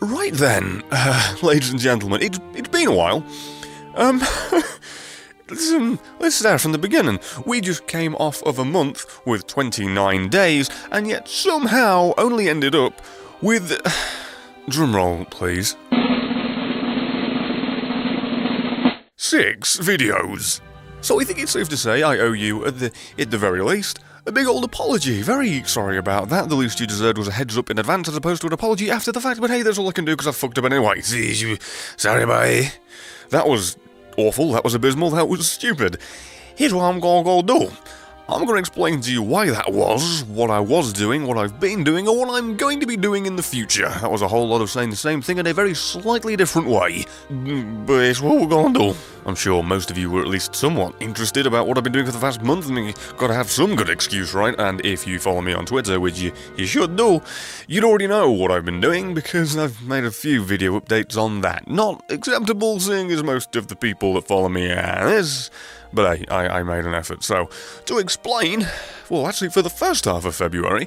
Right then, ladies and gentlemen, it's been a while. Let's start from the beginning. We just came off of a month with 29 days, and yet somehow only ended up with... drumroll, please. 6 videos. So I think it's safe to say I owe you, at the very least, a big old apology. Very sorry about that. The least you deserved was a heads up in advance as opposed to an apology after the fact, but hey, that's all I can do because I fucked up anyway. Sorry, bye. That was awful, that was abysmal, that was stupid. Here's what I'm gonna do. I'm gonna explain to you why that was, what I was doing, what I've been doing, or what I'm going to be doing in the future. That was a whole lot of saying the same thing in a very slightly different way. But it's what we're gonna do. I'm sure most of you were at least somewhat interested about what I've been doing for the past month. I mean, you've gotta have some good excuse, right? And if you follow me on Twitter, which you should do, you'd already know what I've been doing, because I've made a few video updates on that. Not acceptable, seeing as most of the people that follow me are this. But hey, I made an effort. So, to explain, well, actually, for the first half of February,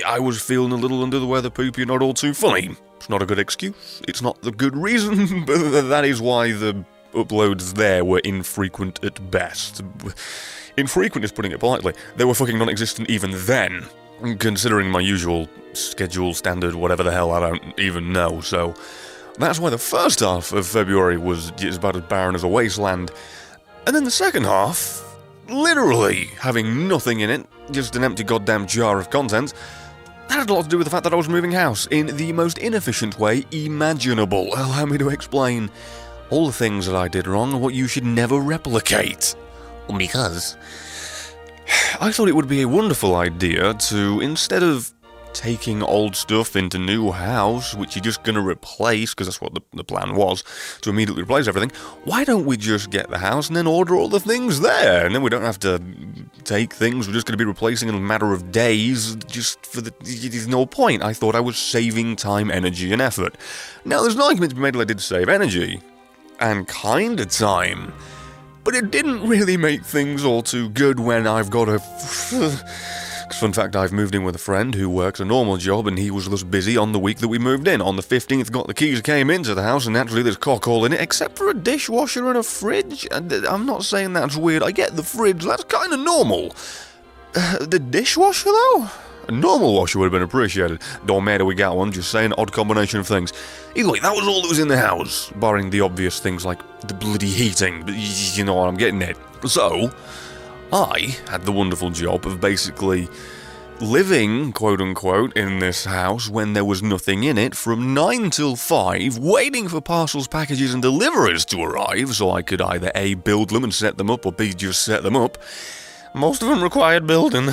I was feeling a little under the weather, poopy, not all too funny. It's not a good excuse. It's not the good reason, but that is why the uploads there were infrequent at best. Infrequent is putting it politely. They were fucking non-existent even then, considering my usual schedule, standard, whatever the hell, I don't even know, so... That's why the first half of February was just about as barren as a wasteland. And then the second half, literally having nothing in it, just an empty goddamn jar of content, that had a lot to do with the fact that I was moving house in the most inefficient way imaginable. Allow me to explain all the things that I did wrong and what you should never replicate. Because I thought it would be a wonderful idea to, instead of taking old stuff into new house, which you're just going to replace, because that's what the plan was, to immediately replace everything, why don't we just get the house and then order all the things there? And then we don't have to take things we're just going to be replacing in a matter of days, just for there's no point. I thought I was saving time, energy, and effort. Now, there's an argument to be made that I did save energy, and kind of time, but it didn't really make things all too good when I've got a... Fun fact, I've moved in with a friend who works a normal job, and he was thus busy on the week that we moved in. On the 15th, got the keys, came into the house, and naturally there's cock all in it, except for a dishwasher and a fridge. And I'm not saying that's weird. I get the fridge, that's kind of normal. The dishwasher, though? A normal washer would have been appreciated. Don't matter we got one, just saying, odd combination of things. Either way, that was all that was in the house, barring the obvious things like the bloody heating, but you know what I'm getting at. So... I had the wonderful job of basically living, quote-unquote, in this house when there was nothing in it from 9 till 5, waiting for parcels, packages and deliveries to arrive so I could either A, build them and set them up, or B, just set them up. Most of them required building.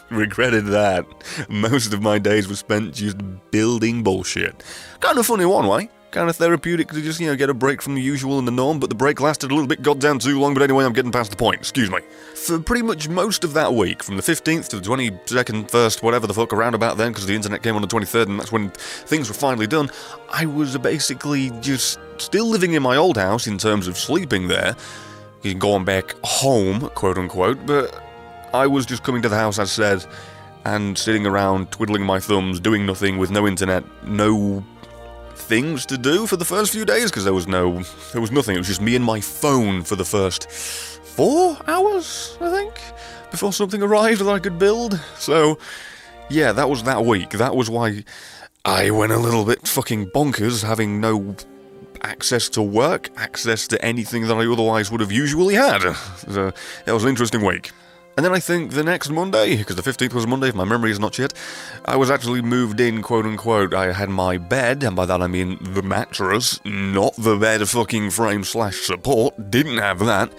Regretted that. Most of my days were spent just building bullshit. Kind of funny one way. Kind of therapeutic to just, get a break from the usual and the norm, but the break lasted a little bit goddamn too long, but anyway, I'm getting past the point, excuse me. For pretty much most of that week, from the 15th to the 22nd, 1st, whatever the fuck, around about then, because the internet came on the 23rd, and that's when things were finally done, I was basically just still living in my old house in terms of sleeping there, going back home, quote-unquote, but I was just coming to the house, as said, and sitting around, twiddling my thumbs, doing nothing, with no internet, no... things to do for the first few days, because there was nothing. It was just me and my phone for the first 4 hours, I think, before something arrived that I could build. So, yeah, that was that week. That was why I went a little bit fucking bonkers, having no access to work, access to anything that I otherwise would have usually had. So, that was an interesting week. And then I think the next Monday, because the 15th was a Monday if my memory is not shit, I was actually moved in, quote-unquote. I had my bed, and by that I mean the mattress, not the bed fucking frame/support, didn't have that.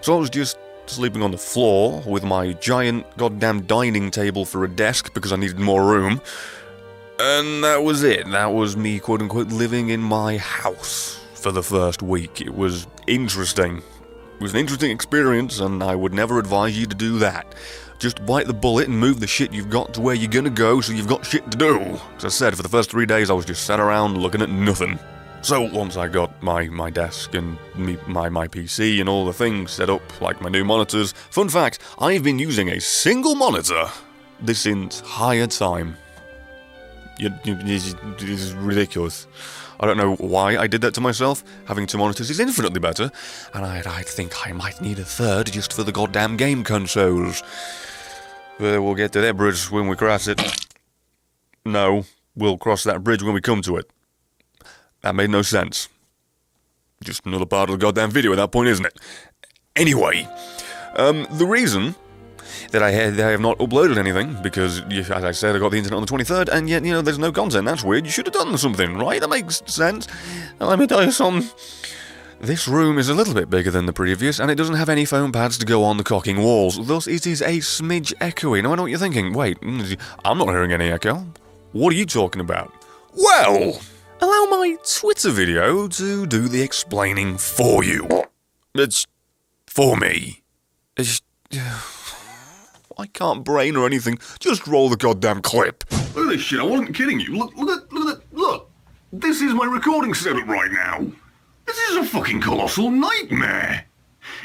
So I was just sleeping on the floor with my giant goddamn dining table for a desk because I needed more room. And that was it. That was me, quote-unquote, living in my house for the first week. It was interesting. It was an interesting experience, and I would never advise you to do that. Just bite the bullet and move the shit you've got to where you're gonna go so you've got shit to do. As I said, for the first 3 days I was just sat around looking at nothing. So once I got my desk and my PC and all the things set up, like my new monitors, fun fact, I've been using a single monitor this entire time. This is ridiculous. I don't know why I did that to myself. Having 2 monitors is infinitely better, and I think I might need a third just for the goddamn game consoles. But we'll get to that bridge when we cross it. No, we'll cross that bridge when we come to it. That made no sense. Just another part of the goddamn video at that point, isn't it? Anyway, the reason that I have not uploaded anything, because, as I said, I got the internet on the 23rd, and yet, there's no content. That's weird. You should have done something, right? That makes sense. And let me tell you something. This room is a little bit bigger than the previous, and it doesn't have any foam pads to go on the cocking walls. Thus, it is a smidge echoey. Now, I know what you're thinking. Wait, I'm not hearing any echo. What are you talking about? Well, allow my Twitter video to do the explaining for you. It's for me. I can't brain or anything. Just roll the goddamn clip. Look at this shit. I wasn't kidding you. Look. This is my recording setup right now. This is a fucking colossal nightmare.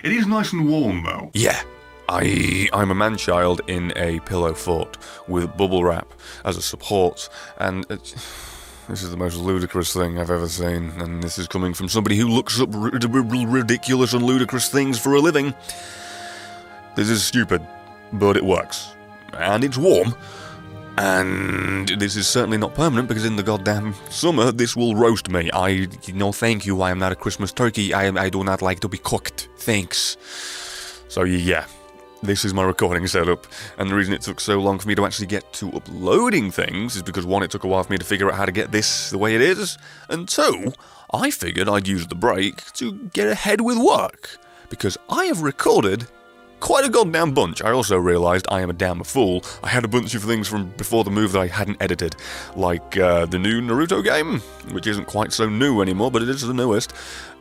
It is nice and warm, though. Yeah. I'm a man-child in a pillow fort with bubble wrap as a support, and this is the most ludicrous thing I've ever seen, and this is coming from somebody who looks up ridiculous and ludicrous things for a living. This is stupid, but it works. And it's warm. And this is certainly not permanent, because in the goddamn summer, this will roast me. No thank you, I am not a Christmas turkey. I do not like to be cooked. Thanks. So yeah, this is my recording setup. And the reason it took so long for me to actually get to uploading things is because, 1, it took a while for me to figure out how to get this the way it is. And 2, I figured I'd use the break to get ahead with work. Because I have recorded quite a goddamn bunch. I also realised I am a damn fool. I had a bunch of things from before the move that I hadn't edited, like the new Naruto game, which isn't quite so new anymore, but it is the newest.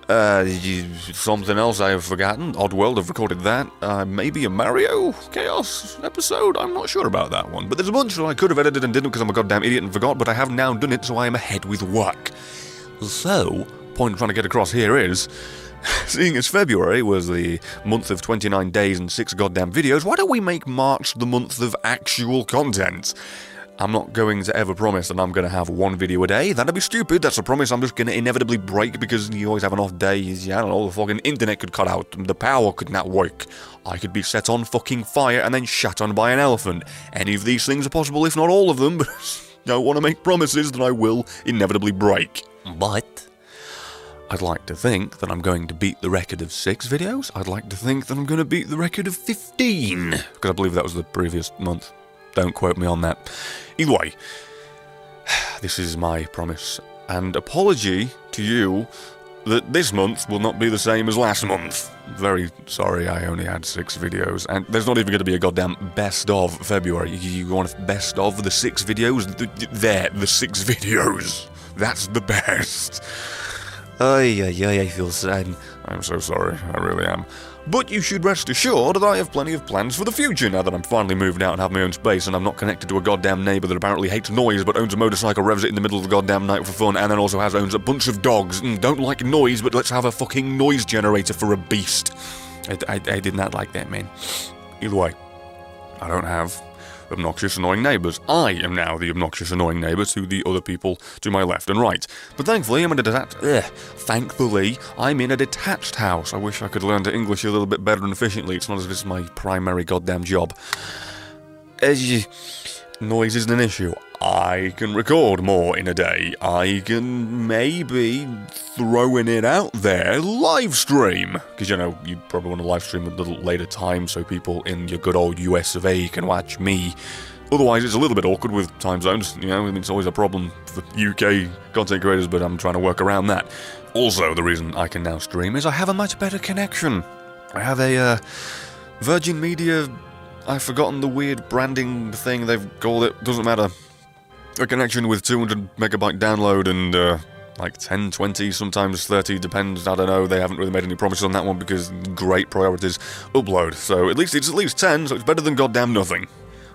Something else I have forgotten. Oddworld, I've recorded that. Maybe a Mario Chaos episode? I'm not sure about that one. But there's a bunch that I could have edited and didn't because I'm a goddamn idiot and forgot, but I have now done it, so I am ahead with work. So, point I'm trying to get across here is, seeing as February was the month of 29 days and 6 goddamn videos, why don't we make March the month of actual content? I'm not going to ever promise that I'm going to have 1 video a day. That'd be stupid. That's a promise I'm just going to inevitably break, because you always have an off day. I don't know, the fucking internet could cut out, the power could not work. I could be set on fucking fire and then shat on by an elephant. Any of these things are possible, if not all of them, but I don't want to make promises that I will inevitably break. But I'd like to think that I'm going to beat the record of 6 videos. I'd like to think that I'm going to beat the record of 15, because I believe that was the previous month. Don't quote me on that. Either way, this is my promise and apology to you that this month will not be the same as last month. Very sorry I only had 6 videos, and there's not even going to be a goddamn best of February. You want a best of the 6 videos? The 6 videos. That's the best. I feel sad. I'm so sorry, I really am. But you should rest assured that I have plenty of plans for the future now that I'm finally moved out and have my own space and I'm not connected to a goddamn neighbour that apparently hates noise but owns a motorcycle, revs it in the middle of the goddamn night for fun, and then also owns a bunch of dogs and don't like noise, but let's have a fucking noise generator for a beast. I did not like that, man. Either way, I don't have obnoxious, annoying neighbours. I am now the obnoxious, annoying neighbour to the other people to my left and right. But thankfully, I'm in a detached house. I wish I could learn the English a little bit better and efficiently. It's not as if it's my primary goddamn job. Noise isn't an issue. I can record more in a day. I can maybe, throwing it out there, live stream. Because, you probably want to live stream at a little later time so people in your good old US of A can watch me. Otherwise, it's a little bit awkward with time zones. It's always a problem for UK content creators, but I'm trying to work around that. Also, the reason I can now stream is I have a much better connection. I have a Virgin Media, I've forgotten the weird branding thing they've called it, doesn't matter. A connection with 200 megabyte download and like 10, 20, sometimes 30, depends, I don't know. They haven't really made any promises on that one because great priorities upload. So it's at least 10, so it's better than goddamn nothing.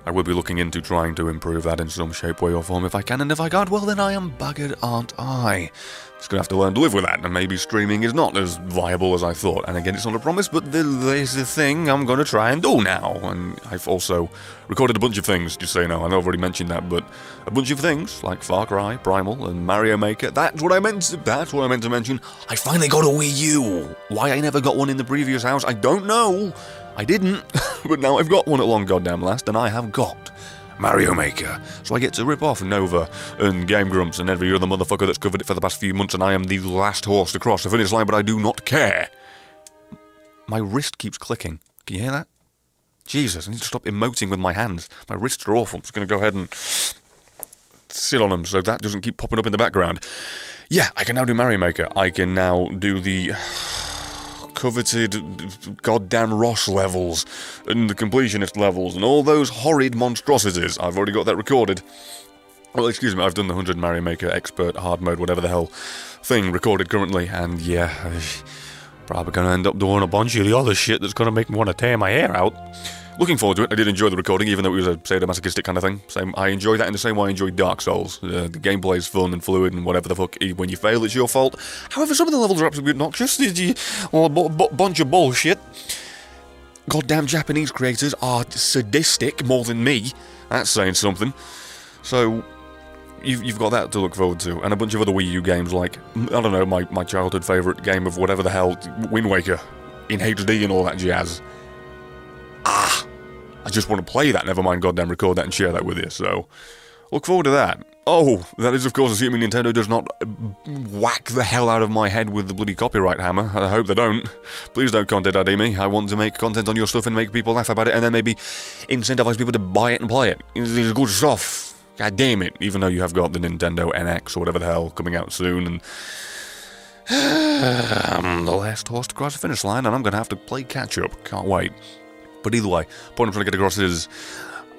I will be looking into trying to improve that in some shape, way or form if I can, and if I can't, well then I am buggered, aren't I? Just gonna have to learn to live with that, and maybe streaming is not as viable as I thought. And again, it's not a promise, but there's the thing I'm gonna try and do now. And I've also recorded a bunch of things, just so you know. I know I've already mentioned that, but a bunch of things like Far Cry, Primal, and Mario Maker. That's what I meant to mention. I finally got a Wii U. Why I never got one in the previous house, I don't know. I didn't, but now I've got one at long goddamn last, and I have got Mario Maker, so I get to rip off Nova and Game Grumps and every other motherfucker that's covered it for the past few months, and I am the last horse to cross the finish line, but I do not care. My wrist keeps clicking. Can you hear that? Jesus, I need to stop emoting with my hands. My wrists are awful. I'm just going to go ahead and sit on them so that doesn't keep popping up in the background. Yeah, I can now do Mario Maker. I can now do the coveted goddamn Ross levels and the completionist levels and all those horrid monstrosities. I've already got that recorded. Well, excuse me, I've done the 100 Mario Maker expert hard mode, whatever the hell thing recorded currently, and yeah, I'm probably going to end up doing a bunch of the other shit that's going to make me want to tear my hair out. Looking forward to it. I did enjoy the recording, even though it was a sadomasochistic kind of thing. I enjoyed that in the same way I enjoyed Dark Souls. The gameplay is fun and fluid and whatever the fuck. When you fail, it's your fault. However, some of the levels are absolutely obnoxious. Well, a bunch of bullshit. Goddamn Japanese creators are sadistic more than me. That's saying something. So, you've got that to look forward to. And a bunch of other Wii U games like, I don't know, my childhood favourite game of whatever the hell, Wind Waker in HD and all that jazz. I just want to play that, never mind goddamn record that and share that with you, so look forward to that. Oh, that is of course assuming Nintendo does not whack the hell out of my head with the bloody copyright hammer. I hope they don't. Please don't content ID me. I want to make content on your stuff and make people laugh about it and then maybe incentivize people to buy it and play it. It's good stuff. God damn it. Even though you have got the Nintendo NX or whatever the hell coming out soon, and I'm the last horse to cross the finish line and I'm going to have to play catch up. Can't wait. But either way, the point I'm trying to get across is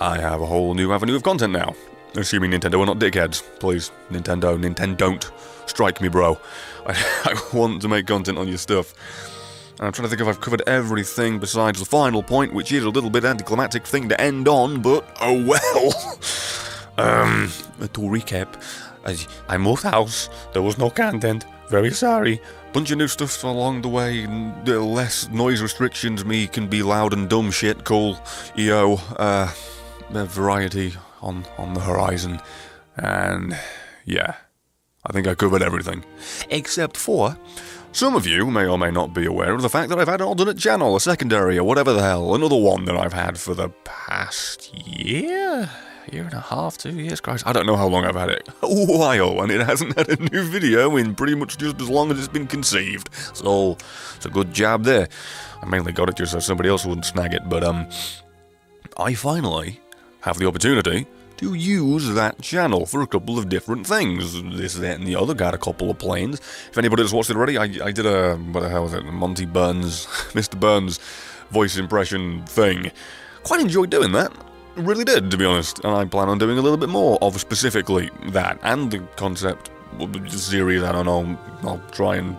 I have a whole new avenue of content now. Assuming Nintendo are not dickheads. Please, Nintendo, don't strike me, bro. I want to make content on your stuff. And I'm trying to think if I've covered everything besides the final point, which is a little bit anticlimactic thing to end on, but oh well. To recap, I moved house, there was no content, very sorry. Bunch of new stuff along the way, less noise restrictions, me can be loud and dumb shit, cool, EO, variety on the horizon, and yeah, I think I covered everything. Except for, some of you may or may not be aware of the fact that I've had an alternate channel, a secondary, or whatever the hell, another one that I've had for the past year and a half, 2 years, Christ, I don't know how long I've had it, a while, and it hasn't had a new video in pretty much just as long as it's been conceived, so it's a good job there. I mainly got it just so somebody else wouldn't snag it, but I finally have the opportunity to use that channel for a couple of different things, this, that, and the other. Got a couple of planes. If anybody has watched it already, I did a, what the hell was it, Monty Burns, Mr. Burns voice impression thing. Quite enjoyed doing that. Really did, to be honest, and I plan on doing a little bit more of specifically that, and the concept series, I don't know, I'll try and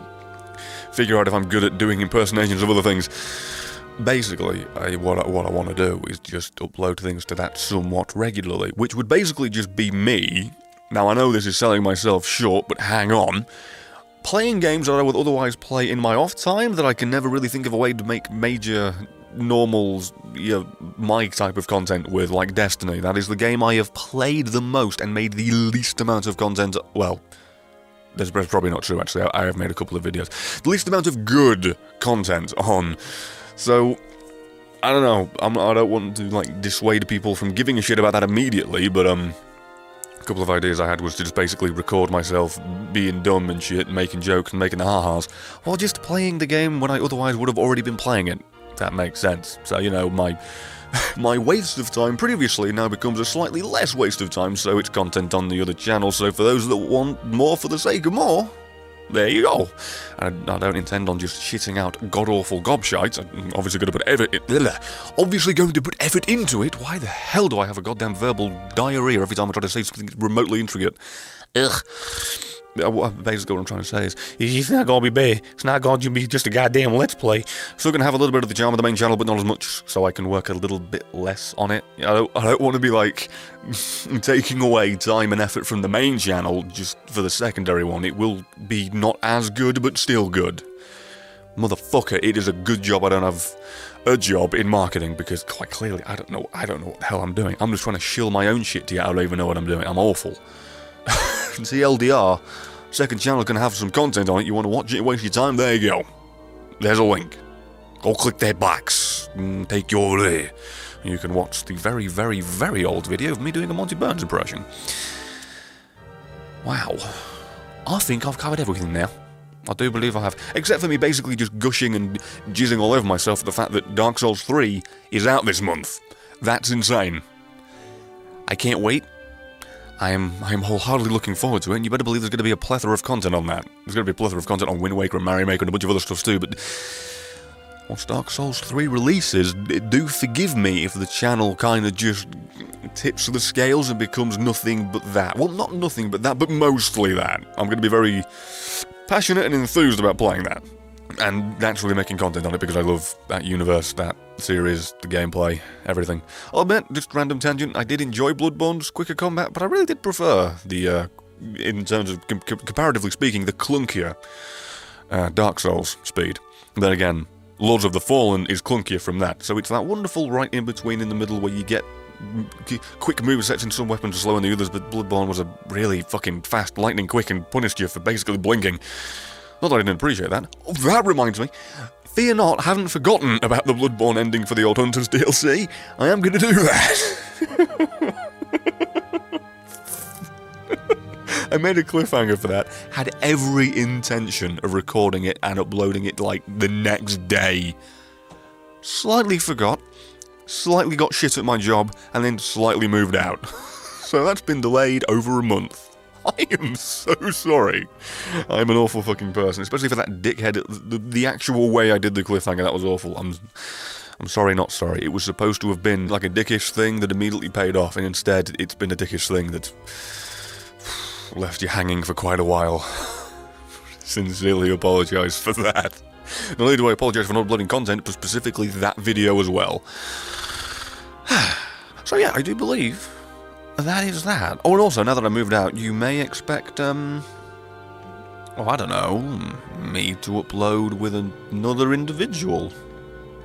figure out if I'm good at doing impersonations of other things. Basically, what I want to do is just upload things to that somewhat regularly, which would basically just be me, now I know this is selling myself short, but hang on, playing games that I would otherwise play in my off time that I can never really think of a way to make major normals, my type of content with, like Destiny. That is the game I have played the most and made the least amount of content, well, that's probably not true actually, I have made a couple of videos, the least amount of good content on, so, I don't know, I don't want to, like, dissuade people from giving a shit about that immediately, but, a couple of ideas I had was to just basically record myself being dumb and shit, making jokes and making the ha-has, while just playing the game when I otherwise would have already been playing it. That makes sense. So, my waste of time previously now becomes a slightly less waste of time, so it's content on the other channel, so for those that want more for the sake of more, there you go. And I don't intend on just shitting out god-awful gobshites. I'm obviously going to put effort into it. Why the hell do I have a goddamn verbal diarrhea every time I try to say something remotely intricate? Ugh. Basically what I'm trying to say is, it's not going to be bad. It's not going to be just a goddamn Let's Play. Still going to have a little bit of the charm of the main channel, but not as much, so I can work a little bit less on it. I don't want to be, like, taking away time and effort from the main channel just for the secondary one. It will be not as good, but still good. Motherfucker, it is a good job I don't have a job in marketing, because quite clearly I don't know what the hell I'm doing. I'm just trying to shill my own shit to you. I don't even know what I'm doing. I'm awful. See, LDR, second channel can have some content on it. You want to watch it, waste your time, there you go. There's a link. Go click that box and take you over there. You can watch the very, very, very old video of me doing a Monty Burns impression. Wow. I think I've covered everything now. I do believe I have. Except for me basically just gushing and jizzing all over myself at the fact that Dark Souls 3 is out this month. That's insane. I can't wait. I am wholeheartedly looking forward to it, and you better believe there's going to be a plethora of content on that. There's going to be a plethora of content on Wind Waker and Mario Maker and a bunch of other stuff too, but once Dark Souls 3 releases, do forgive me if the channel kind of just tips the scales and becomes nothing but that. Well, not nothing but that, but mostly that. I'm going to be very passionate and enthused about playing that, and naturally making content on it because I love that universe, that series, the gameplay, everything. I'll admit, just random tangent, I did enjoy Bloodborne's quicker combat, but I really did prefer the, in terms of, comparatively speaking, the clunkier Dark Souls speed. Then again, Lords of the Fallen is clunkier from that, so it's that wonderful right in between in the middle where you get quick movesets and some weapons are slower than the others, but Bloodborne was a really fucking fast, lightning quick, and punished you for basically blinking. Not that I didn't appreciate that. Oh, that reminds me. Fear not, haven't forgotten about the Bloodborne ending for the Old Hunters DLC. I am going to do that. I made a cliffhanger for that. Had every intention of recording it and uploading it, like, the next day. Slightly forgot. Slightly got shit at my job, and then slightly moved out. So that's been delayed over a month. I am so sorry. I'm an awful fucking person, especially for that dickhead. The actual way I did the cliffhanger, that was awful. I'm sorry, not sorry. It was supposed to have been like a dickish thing that immediately paid off, and instead it's been a dickish thing that left you hanging for quite a while. Sincerely apologise for that. Not only do I apologise for not uploading content, but specifically that video as well. So yeah, I do believe that is that. Oh, and also, now that I moved out, you may expect, oh, I don't know, me to upload with another individual.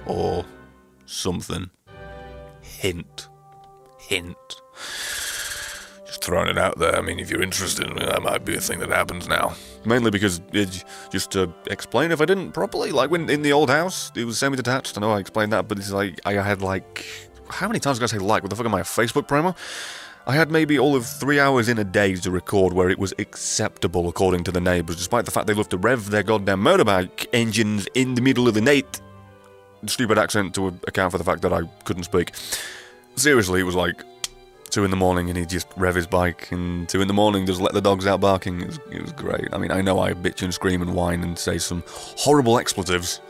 Or something. Hint. Hint. Just throwing it out there. I mean, if you're interested, that might be a thing that happens now. Mainly because, just to explain, if I didn't properly, like when in the old house, it was semi-detached. I know I explained that, but it's like, I had like, how many times did I say like? What the fuck am I, a Facebook promo? I had maybe all of 3 hours in a day to record where it was acceptable according to the neighbours, despite the fact they love to rev their goddamn motorbike engines in the middle of the night. Stupid accent to account for the fact that I couldn't speak. Seriously, it was like 2 in the morning and he'd just rev his bike, and 2 in the morning just let the dogs out barking. It was great. I mean, I know I bitch and scream and whine and say some horrible expletives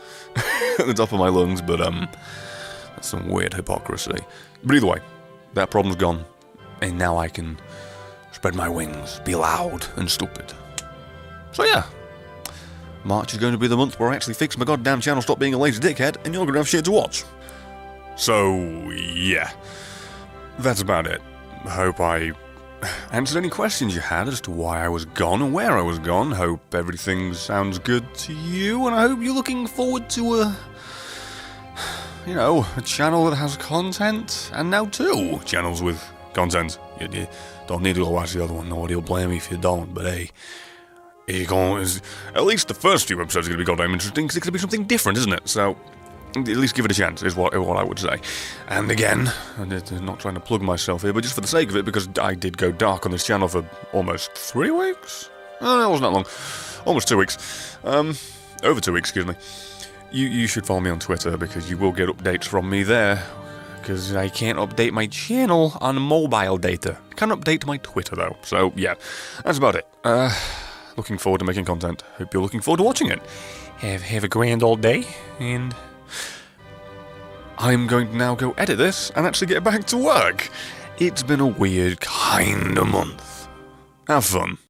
at the top of my lungs, but that's some weird hypocrisy. But either way, that problem's gone, and now I can spread my wings, be loud and stupid. So yeah, March is going to be the month where I actually fix my goddamn channel, stop being a lazy dickhead, and you're going to have shit to watch. So yeah, that's about it. I hope I answered any questions you had as to why I was gone and where I was gone. Hope everything sounds good to you, and I hope you're looking forward to a channel that has content, and now 2 channels with content. You don't need to go watch the other one. Nobody will blame me if you don't, but hey, at least the first few episodes are going to be goddamn interesting, because it's going to be something different, isn't it? So at least give it a chance, is what I would say. And again, I'm not trying to plug myself here, but just for the sake of it, because I did go dark on this channel for almost 3 weeks? Oh, it wasn't that long. Almost 2 weeks. Over 2 weeks, excuse me. You should follow me on Twitter, because you will get updates from me there, because I can't update my channel on mobile data. I can update my Twitter, though. So, yeah, that's about it. Looking forward to making content. Hope you're looking forward to watching it. Have a grand old day, and I'm going to now go edit this and actually get back to work. It's been a weird kind of month. Have fun.